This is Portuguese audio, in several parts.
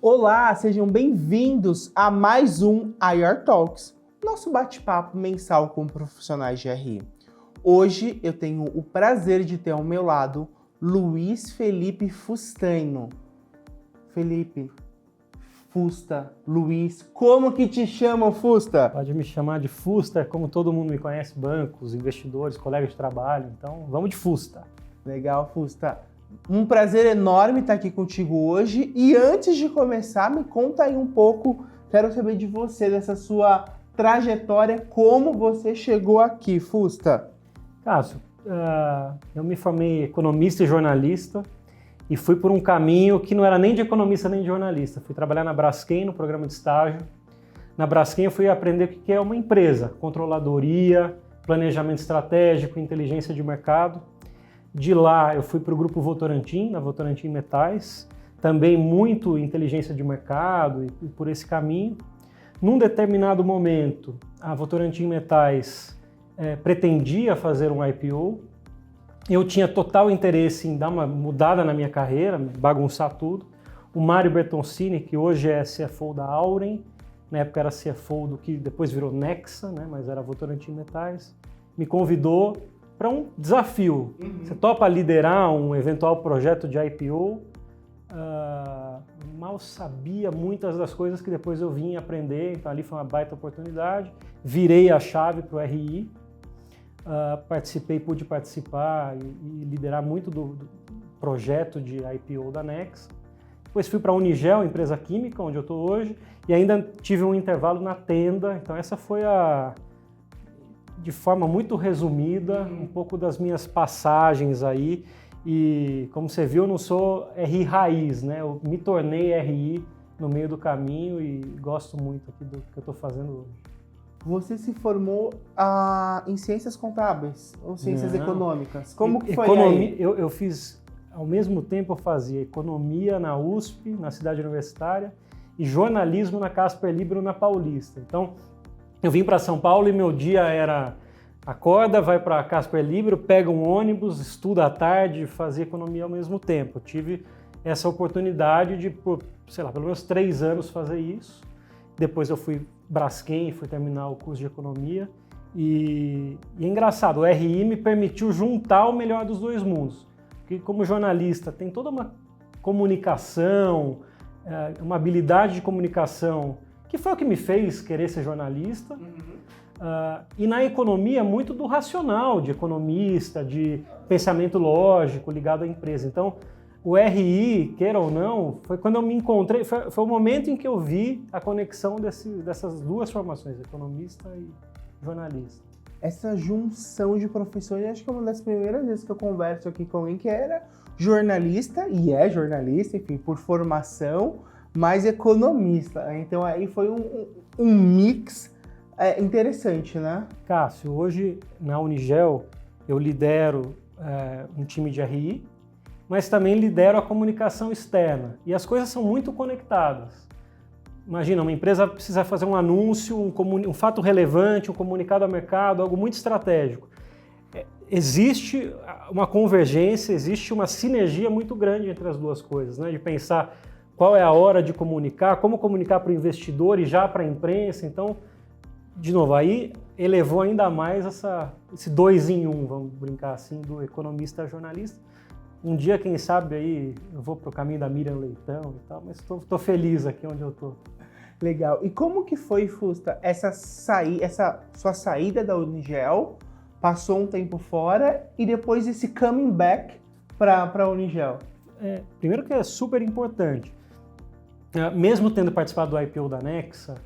Olá, sejam bem-vindos a mais um IR Talks, nosso bate-papo mensal com profissionais de RI. Hoje eu tenho o prazer de ter ao meu lado Luiz Felipe Fustaino. Felipe, Fusta, Luiz, como que te chamam, Fusta? Pode me chamar de Fusta, como todo mundo me conhece, bancos, investidores, colegas de trabalho, então vamos de Fusta. Legal, Fusta. Um prazer enorme estar aqui contigo hoje. E antes de começar, me conta aí um pouco, quero saber de você, dessa sua trajetória, como você chegou aqui, Fusta. Cássio, eu me formei economista e jornalista e fui por um caminho que não era nem de economista nem de jornalista. Fui trabalhar na Braskem, no programa de estágio. Na Braskem eu fui aprender o que é uma empresa, controladoria, planejamento estratégico, inteligência de mercado. De lá eu fui para o grupo Votorantim, na Votorantim Metais, também muito inteligência de mercado e por esse caminho. Num determinado momento, a Votorantim Metais pretendia fazer um IPO. Eu tinha total interesse em dar uma mudada na minha carreira, bagunçar tudo. O Mário Bertoncini, que hoje é CFO da Auren, na época era CFO do que depois virou Nexa, né, mas era Votorantim Metais, me convidou para um desafio. Você topa liderar um eventual projeto de IPO? Mal sabia muitas das coisas que depois eu vim aprender, então ali foi uma baita oportunidade. Virei a chave para o RI, pude participar e liderar muito do projeto de IPO da Nexa. Depois fui para a Unigel, empresa química, onde eu estou hoje, e ainda tive um intervalo na Tenda, então essa foi de forma muito resumida, um pouco das minhas passagens aí. E como você viu, eu não sou RI raiz, né? Eu me tornei RI no meio do caminho e gosto muito aqui do que eu estou fazendo hoje. Você se formou em ciências contábeis ou ciências econômicas? Como que foi aí? Eu fiz, ao mesmo tempo eu fazia economia na USP, na cidade universitária, e jornalismo na Casper Libero, na Paulista. Então, eu vim para São Paulo e meu dia era acorda, vai para Casper Libero, pega um ônibus, estuda à tarde, fazia economia ao mesmo tempo. Eu tive essa oportunidade de, pelo menos 3 anos fazer isso. Depois eu fui Braskem, fui terminar o curso de economia. E é engraçado, o RI me permitiu juntar o melhor dos dois mundos. Porque como jornalista tem toda uma comunicação, uma habilidade de comunicação, que foi o que me fez querer ser jornalista. E na economia, muito do racional, de economista, de pensamento lógico ligado à empresa. Então, o RI, queira ou não, foi quando eu me encontrei, foi o momento em que eu vi a conexão dessas duas formações, economista e jornalista. Essa junção de profissões, acho que é uma das primeiras vezes que eu converso aqui com alguém que era jornalista, e é jornalista, enfim, por formação, mas economista. Então aí foi um mix interessante, né? Cássio, hoje na Unigel eu lidero um time de RI, mas também lidero a comunicação externa. E as coisas são muito conectadas. Imagina, uma empresa precisa fazer um anúncio, um fato relevante, um comunicado ao mercado, algo muito estratégico. Existe uma convergência, existe uma sinergia muito grande entre as duas coisas, né? De pensar qual é a hora de comunicar, como comunicar para o investidor e já para a imprensa. Então, de novo, aí elevou ainda mais esse 2 em 1, vamos brincar assim, do economista a jornalista. Um dia, quem sabe, aí eu vou para o caminho da Miriam Leitão e tal, mas estou feliz aqui onde eu estou. Legal. E como que foi, Fusta, essa sua saída da Unigel, passou um tempo fora e depois esse coming back para a Unigel? Primeiro que é super importante. Mesmo tendo participado do IPO da Nexa,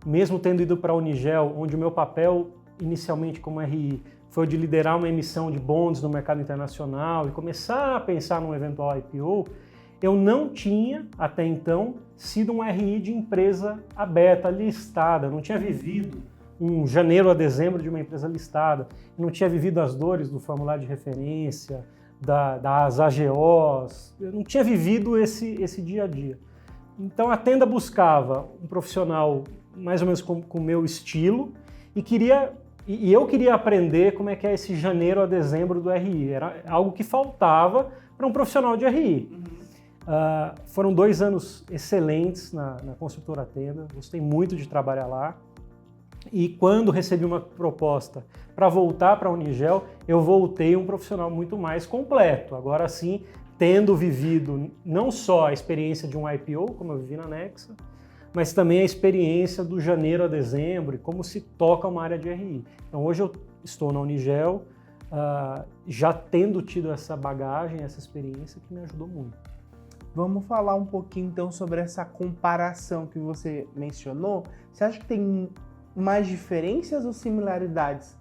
mesmo tendo ido para a Unigel, onde o meu papel inicialmente como RI foi de liderar uma emissão de bonds no mercado internacional e começar a pensar num eventual IPO, eu não tinha, até então, sido um RI de empresa aberta, listada, não tinha vivido um janeiro a dezembro de uma empresa listada, não tinha vivido as dores do formulário de referência, das AGOs, eu não tinha vivido esse dia a dia. Então a Tenda buscava um profissional mais ou menos com o meu estilo e eu queria aprender como é que é esse janeiro a dezembro do RI. Era algo que faltava para um profissional de RI. Foram 2 anos excelentes na construtora Tenda, gostei muito de trabalhar lá. E quando recebi uma proposta para voltar para a Unigel, eu voltei um profissional muito mais completo. Agora sim, tendo vivido não só a experiência de um IPO, como eu vivi na Nexa, mas também a experiência do janeiro a dezembro e como se toca uma área de RI. Então hoje eu estou na Unigel, já tendo tido essa bagagem, essa experiência que me ajudou muito. Vamos falar um pouquinho então sobre essa comparação que você mencionou. Você acha que tem mais diferenças ou similaridades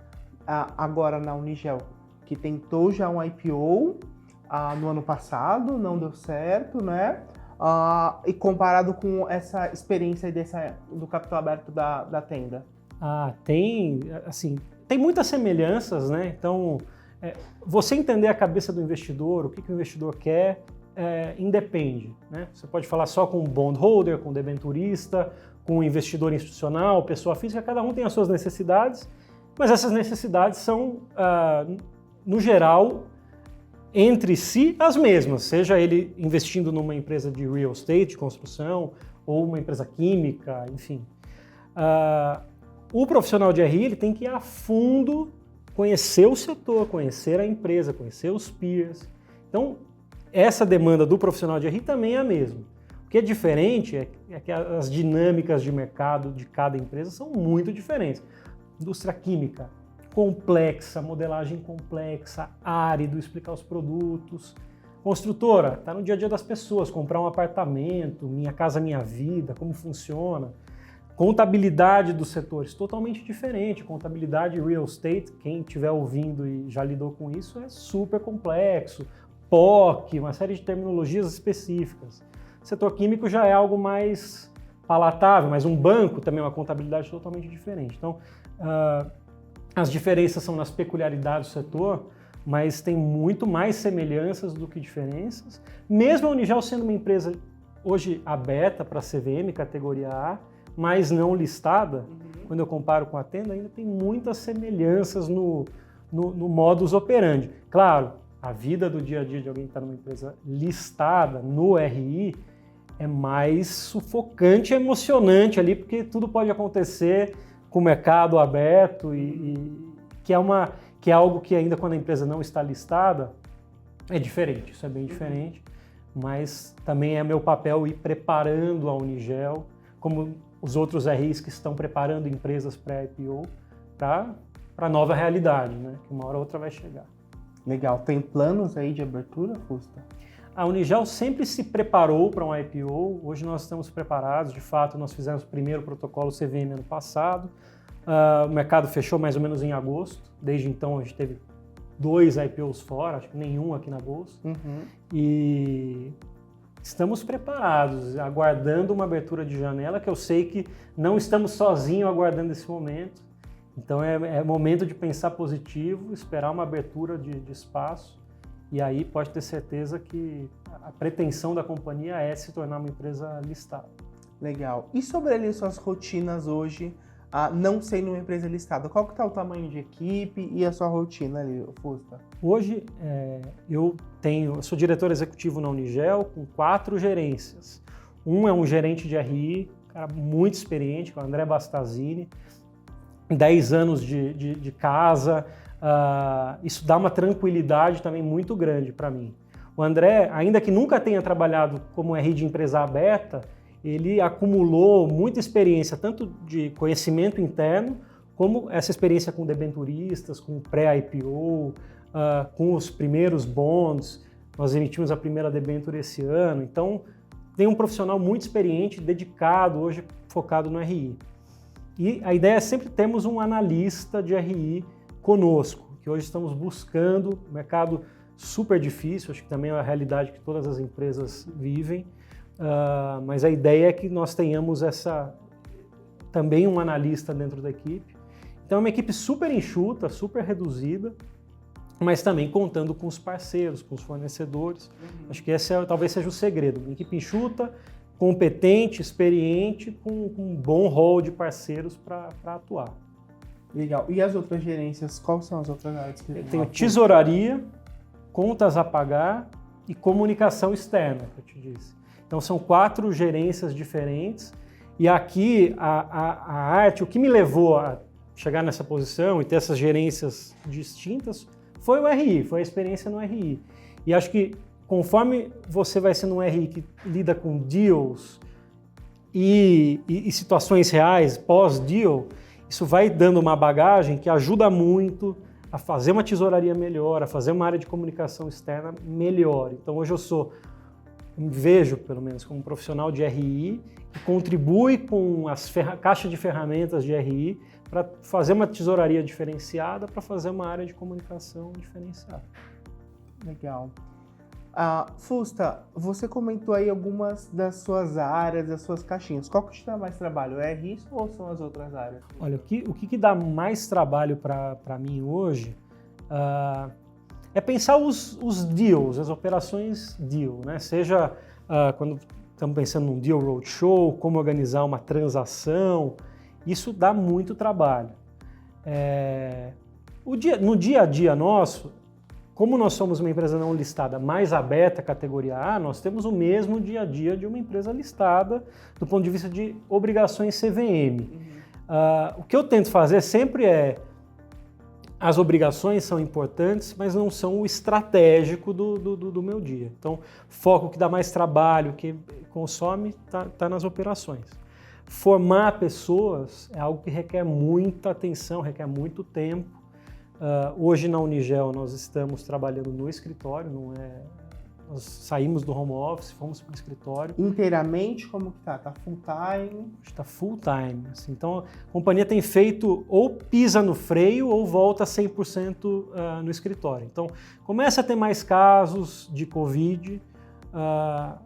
agora na Unigel, que tentou já um IPO no ano passado, não deu certo, né? E comparado com essa experiência do capital aberto da Tenda? Tem muitas semelhanças, né? Então, você entender a cabeça do investidor, o que o investidor quer, independe, né? Você pode falar só com o bondholder, com o debenturista, com o investidor institucional, pessoa física, cada um tem as suas necessidades, mas essas necessidades são, no geral, entre si as mesmas, seja ele investindo numa empresa de real estate, de construção, ou uma empresa química, enfim. O profissional de RI ele tem que ir a fundo, conhecer o setor, conhecer a empresa, conhecer os peers. Então, essa demanda do profissional de RI também é a mesma. O que é diferente é que as dinâmicas de mercado de cada empresa são muito diferentes. Indústria química, complexa, modelagem complexa, árido, explicar os produtos. Construtora, está no dia a dia das pessoas, comprar um apartamento, Minha Casa Minha Vida, como funciona. Contabilidade dos setores, totalmente diferente. Contabilidade real estate, quem estiver ouvindo e já lidou com isso, é super complexo. POC, uma série de terminologias específicas. Setor químico já é algo mais palatável, mas um banco também é uma contabilidade totalmente diferente. Então, as diferenças são nas peculiaridades do setor, mas tem muito mais semelhanças do que diferenças. Mesmo a Unigel sendo uma empresa hoje aberta para CVM, categoria A, mas não listada, quando eu comparo com a Tenda, ainda tem muitas semelhanças no modus operandi. Claro, a vida do dia a dia de alguém que está numa empresa listada no RI é mais sufocante e emocionante ali, porque tudo pode acontecer com o mercado aberto que é algo que ainda quando a empresa não está listada é diferente, isso é bem diferente, mas também é meu papel ir preparando a Unigel, como os outros RIs que estão preparando empresas pré-IPO para a nova realidade, né? Que uma hora ou outra vai chegar. Legal. Tem planos aí de abertura, Fusta? A Unigel sempre se preparou para um IPO, hoje nós estamos preparados, de fato nós fizemos o primeiro protocolo CVM ano passado, o mercado fechou mais ou menos em agosto, desde então a gente teve 2 IPOs fora, acho que nenhum aqui na Bolsa, e estamos preparados, aguardando uma abertura de janela, que eu sei que não estamos sozinhos aguardando esse momento, então é momento de pensar positivo, esperar uma abertura de espaço, e aí pode ter certeza que a pretensão da companhia é se tornar uma empresa listada. Legal. E sobre ali suas rotinas hoje, não sendo uma empresa listada, qual que está o tamanho de equipe e a sua rotina ali, Fusta? Hoje eu sou diretor executivo na Unigel com 4 gerências. Um é um gerente de RI, cara muito experiente, que é o André Bastazini, 10 anos de casa. Isso dá uma tranquilidade também muito grande para mim. O André, ainda que nunca tenha trabalhado como RI de empresa aberta, ele acumulou muita experiência, tanto de conhecimento interno, como essa experiência com debenturistas, com pré-IPO, com os primeiros bonds. Nós emitimos a primeira debenture esse ano, então tem um profissional muito experiente, dedicado, hoje focado no RI. E a ideia é sempre termos um analista de RI conosco, que hoje estamos buscando, mercado super difícil, acho que também é a realidade que todas as empresas vivem, mas a ideia é que nós tenhamos também um analista dentro da equipe. Então é uma equipe super enxuta, super reduzida, mas também contando com os parceiros, com os fornecedores. Acho que esse talvez seja o segredo, uma equipe enxuta, competente, experiente, com um bom rol de parceiros para atuar. Legal. E as outras gerências, quais são as outras áreas que eu tenho tesouraria, contas a pagar e comunicação externa, que eu te disse. Então são 4 gerências diferentes e aqui a arte, o que me levou a chegar nessa posição e ter essas gerências distintas foi o RI, foi a experiência no RI. E acho que conforme você vai sendo um RI que lida com deals e situações reais, pós-deal, isso vai dando uma bagagem que ajuda muito a fazer uma tesouraria melhor, a fazer uma área de comunicação externa melhor. Então hoje me vejo, pelo menos, como um profissional de RI que contribui com as caixas de ferramentas de RI para fazer uma tesouraria diferenciada, para fazer uma área de comunicação diferenciada. Legal. Fusta, você comentou aí algumas das suas áreas, das suas caixinhas. Qual que te dá mais trabalho? É RI ou são as outras áreas? Olha, o que dá mais trabalho para mim hoje é pensar os deals, as operações deal, né? Seja quando estamos pensando num deal roadshow, como organizar uma transação, isso dá muito trabalho. No dia a dia nosso, como nós somos uma empresa não listada mais aberta, categoria A, nós temos o mesmo dia a dia de uma empresa listada do ponto de vista de obrigações CVM. O que eu tento fazer sempre as obrigações são importantes, mas não são o estratégico do meu dia. Então, foco que dá mais trabalho, que consome, está nas operações. Formar pessoas é algo que requer muita atenção, requer muito tempo. Hoje na Unigel nós estamos trabalhando no escritório, nós saímos do home office, fomos para o escritório. Inteiramente, como que tá? Tá full time? Está full time. Assim, então a companhia tem feito ou pisa no freio ou volta 100% no escritório. Então começa a ter mais casos de Covid,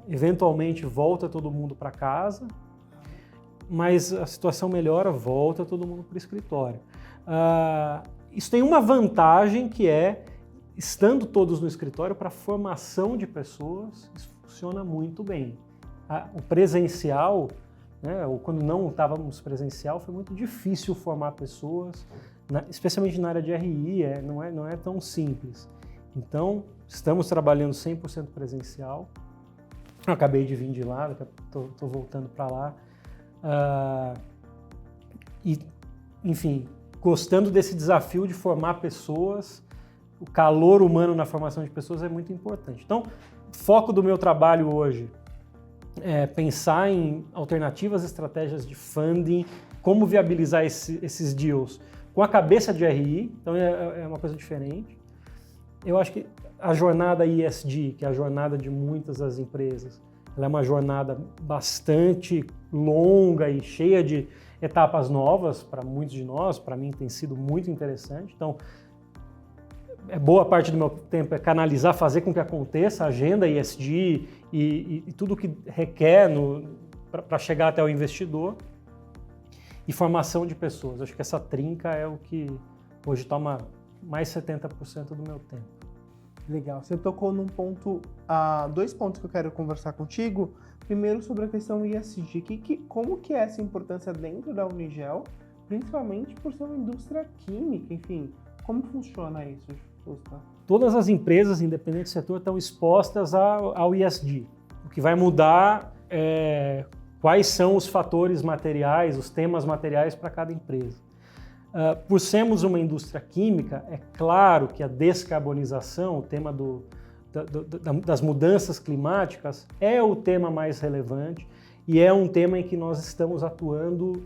eventualmente volta todo mundo para casa, mas a situação melhora, volta todo mundo para o escritório. Isso tem uma vantagem que estando todos no escritório, para a formação de pessoas, isso funciona muito bem. O presencial, né, ou quando não estávamos presencial, foi muito difícil formar pessoas, especialmente na área de RI, não é tão simples. Então, estamos trabalhando 100% presencial. Eu acabei de vir de lá, estou voltando para lá. Enfim, gostando desse desafio de formar pessoas, o calor humano na formação de pessoas é muito importante. Então, o foco do meu trabalho hoje é pensar em alternativas, estratégias de funding, como viabilizar esses deals com a cabeça de RI, então é uma coisa diferente. Eu acho que a jornada ESG, que é a jornada de muitas das empresas, ela é uma jornada bastante longa e cheia de etapas novas para muitos de nós, para mim tem sido muito interessante. Então, boa parte do meu tempo é canalizar, fazer com que aconteça a agenda ESG e tudo o que requer para chegar até o investidor e formação de pessoas. Acho que essa trinca é o que hoje toma mais 70% do meu tempo. Legal. Você tocou num ponto, 2 pontos que eu quero conversar contigo. Primeiro, sobre a questão ESG. Como que é essa importância dentro da Unigel, principalmente por ser uma indústria química, enfim, como funciona isso, Fusta? Todas as empresas, independente do setor, estão expostas ao ESG. O que vai mudar é quais são os fatores materiais, os temas materiais para cada empresa. Por sermos uma indústria química, é claro que a descarbonização, o tema das mudanças climáticas, é o tema mais relevante e é um tema em que nós estamos atuando,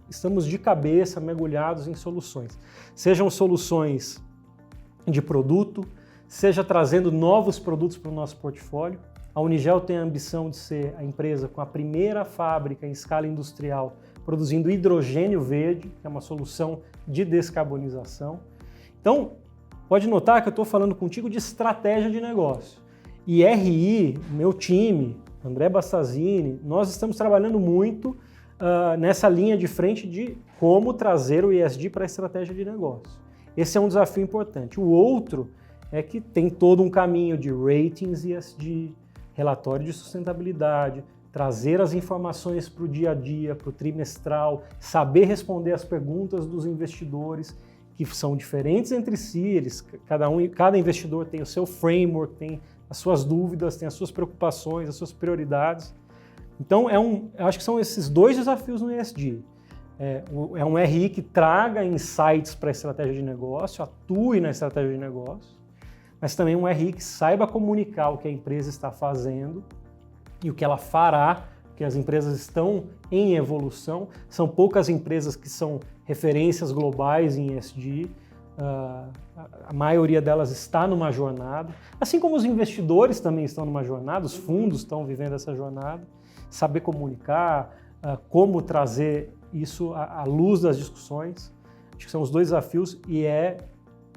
estamos de cabeça mergulhados em soluções. Sejam soluções de produto, seja trazendo novos produtos para o nosso portfólio. A Unigel tem a ambição de ser a empresa com a primeira fábrica em escala industrial produzindo hidrogênio verde, que é uma solução de descarbonização. Então, pode notar que eu estou falando contigo de estratégia de negócio. E RI, meu time, André Bastazzini, nós estamos trabalhando muito nessa linha de frente de como trazer o ESG para a estratégia de negócio. Esse é um desafio importante. O outro é que tem todo um caminho de ratings ESG, relatório de sustentabilidade, trazer as informações para o dia a dia, para o trimestral, saber responder as perguntas dos investidores, que são diferentes entre si, cada investidor tem o seu framework, tem as suas dúvidas, tem as suas preocupações, as suas prioridades. Então, eu acho que são esses dois desafios no ESG. É um RI que traga insights para a estratégia de negócio, atue na estratégia de negócio, mas também um RI que saiba comunicar o que a empresa está fazendo e o que ela fará, porque as empresas estão em evolução. São poucas empresas que são referências globais em ESG, a maioria delas está numa jornada, assim como os investidores também estão numa jornada, os fundos estão vivendo essa jornada, saber comunicar, como trazer isso à luz das discussões. Acho que são os dois desafios e é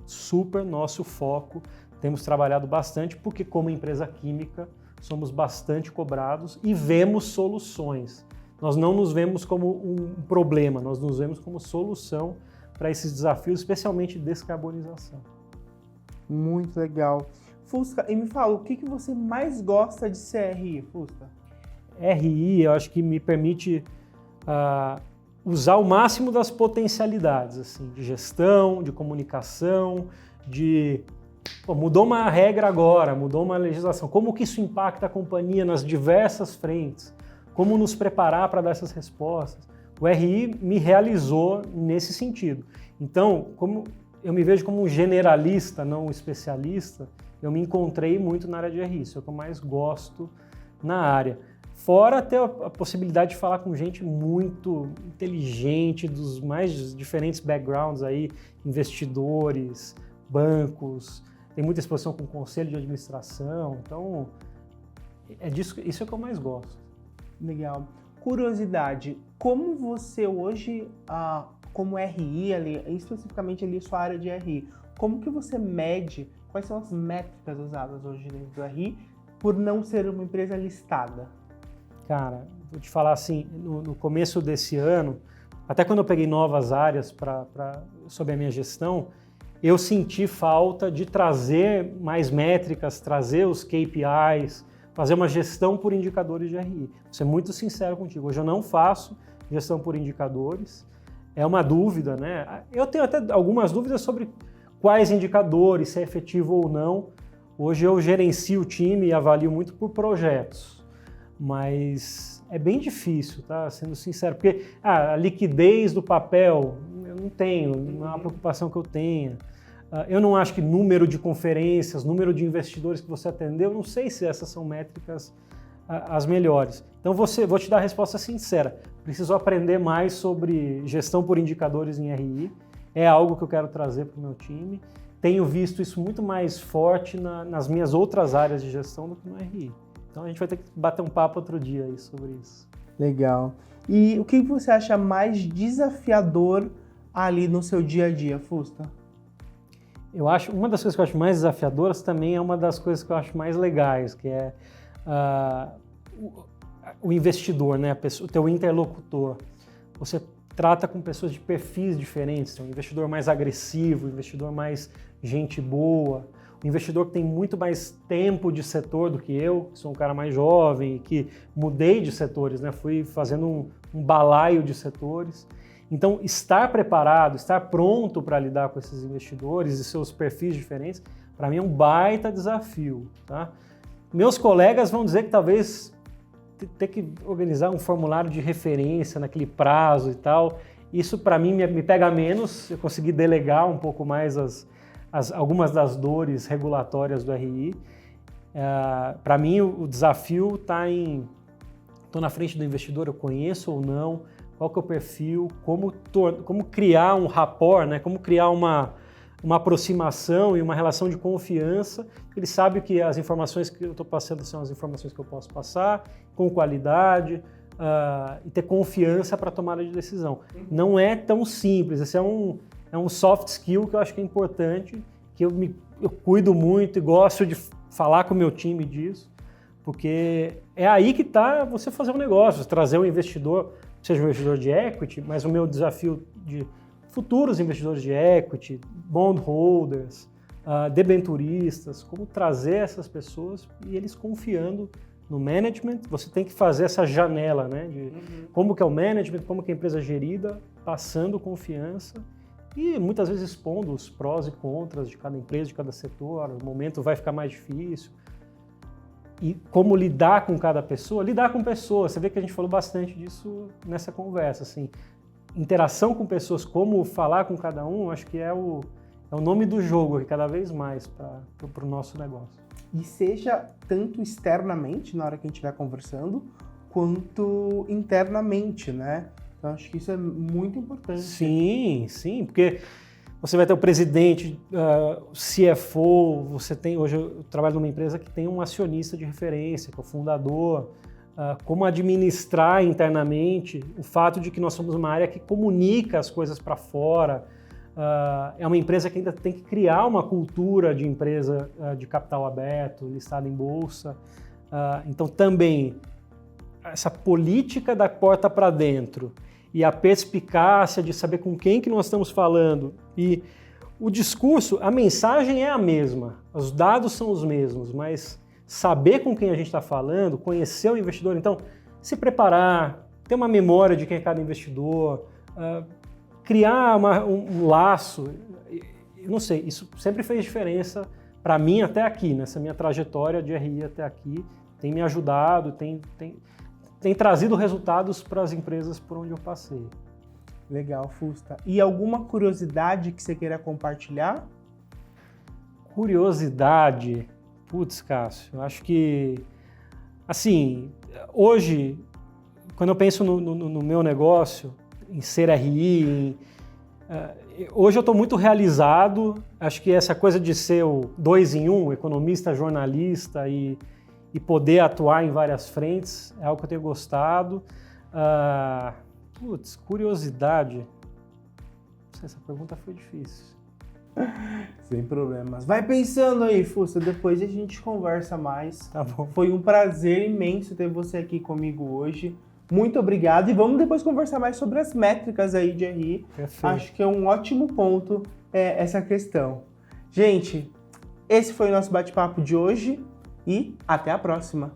super nosso foco. Temos trabalhado bastante porque, como empresa química, somos bastante cobrados e vemos soluções. Nós não nos vemos como um problema, nós nos vemos como solução para esses desafios, especialmente descarbonização. Muito legal. Fusca, e me fala, o que você mais gosta de ser RI, Fusca? RI, eu acho que me permite usar o máximo das potencialidades, assim, de gestão, de comunicação, mudou uma regra agora, mudou uma legislação, como que isso impacta a companhia nas diversas frentes, como nos preparar para dar essas respostas. O RI me realizou nesse sentido. Então, como eu me vejo como um generalista, não um especialista, eu me encontrei muito na área de RI, isso é o que eu mais gosto na área. Fora ter a possibilidade de falar com gente muito inteligente, dos mais diferentes backgrounds aí, investidores, bancos, tem muita exposição com o conselho de administração, então isso é o que eu mais gosto. Legal. Curiosidade, como você hoje, como RI, especificamente ali sua área de RI, como que você mede, quais são as métricas usadas hoje dentro do RI por não ser uma empresa listada? Cara, vou te falar assim, no começo desse ano, até quando eu peguei novas áreas sobre a minha gestão, eu senti falta de trazer mais métricas, trazer os KPIs, fazer uma gestão por indicadores de RI. Vou ser muito sincero contigo, hoje eu não faço gestão por indicadores, é uma dúvida, né? Eu tenho até algumas dúvidas sobre quais indicadores, se é efetivo ou não. Hoje eu gerencio o time e avalio muito por projetos, mas é bem difícil, tá? Sendo sincero, porque a liquidez do papel eu não tenho, não é uma preocupação que eu tenha. Eu não acho que número de conferências, número de investidores que você atendeu, não sei se essas são métricas as melhores. Então vou te dar a resposta sincera. Preciso aprender mais sobre gestão por indicadores em RI. É algo que eu quero trazer para o meu time. Tenho visto isso muito mais forte nas minhas outras áreas de gestão do que no RI. Então a gente vai ter que bater um papo outro dia aí sobre isso. Legal. E o que você acha mais desafiador ali no seu dia a dia, Fusca? Uma das coisas que eu acho mais desafiadoras também é uma das coisas que eu acho mais legais, que é o investidor, né? O teu interlocutor. Você trata com pessoas de perfis diferentes, tem um investidor mais agressivo, um investidor mais gente boa, um investidor que tem muito mais tempo de setor do que eu, que sou um cara mais jovem, que mudei de setores, né? Fui fazendo um balaio de setores. Então, estar preparado, estar pronto para lidar com esses investidores e seus perfis diferentes, para mim é um baita desafio, tá? Meus colegas vão dizer que talvez ter que organizar um formulário de referência naquele prazo e tal, isso para mim me pega menos, eu consegui delegar um pouco mais algumas das dores regulatórias do RI. Para mim o desafio está estou na frente do investidor, eu conheço ou não, qual que é o perfil, como criar um rapport, né? Como criar uma aproximação e uma relação de confiança. Ele sabe que as informações que eu estou passando são as informações que eu posso passar, com qualidade, e ter confiança para a tomada de decisão. Não é tão simples, esse é um soft skill que eu acho que é importante, que eu cuido muito e gosto de falar com o meu time disso, porque é aí que está você fazer um negócio, trazer um investidor, seja um investidor de equity, mas o meu desafio de futuros investidores de equity, bondholders, debenturistas, como trazer essas pessoas e eles confiando no management. Você tem que fazer essa janela, né, de como que é o management, como que é a empresa é gerida, passando confiança e muitas vezes expondo os prós e contras de cada empresa, de cada setor. O momento vai ficar mais difícil. e como lidar com cada pessoa. Lidar com pessoas, você vê que a gente falou bastante disso nessa conversa, assim, interação com pessoas, como falar com cada um, acho que é o nome do jogo aqui, cada vez mais para o nosso negócio. E seja tanto externamente, na hora que a gente estiver conversando, quanto internamente, né? Então, acho que isso é muito importante. Sim, sim, porque você vai ter o presidente, o CFO, hoje eu trabalho numa empresa que tem um acionista de referência, que é o fundador, como administrar internamente o fato de que nós somos uma área que comunica as coisas para fora, é uma empresa que ainda tem que criar uma cultura de empresa de capital aberto, listada em bolsa, então também essa política da porta para dentro e a perspicácia de saber com quem que nós estamos falando e o discurso, a mensagem é a mesma, os dados são os mesmos, mas saber com quem a gente está falando, conhecer o investidor, então se preparar, ter uma memória de quem é cada investidor, criar um laço, eu não sei, isso sempre fez diferença para mim até aqui, nessa minha trajetória de RI até aqui, tem me ajudado, tem trazido resultados para as empresas por onde eu passei. Legal, Fusta. E alguma curiosidade que você queira compartilhar? Curiosidade? Putz, Cássio, eu acho que, assim, hoje, quando eu penso no meu negócio, em ser RI, hoje eu estou muito realizado, acho que essa coisa de ser o 2 em 1, economista, jornalista e poder atuar em várias frentes, é algo que eu tenho gostado. Curiosidade. Não sei, essa pergunta foi difícil. Sem problemas. Vai pensando aí, Fusta, depois a gente conversa mais. Tá bom. Foi um prazer imenso ter você aqui comigo hoje. Muito obrigado e vamos depois conversar mais sobre as métricas aí de RI. Perfeito. Acho que é um ótimo ponto essa questão. Gente, esse foi o nosso bate-papo de hoje e até a próxima.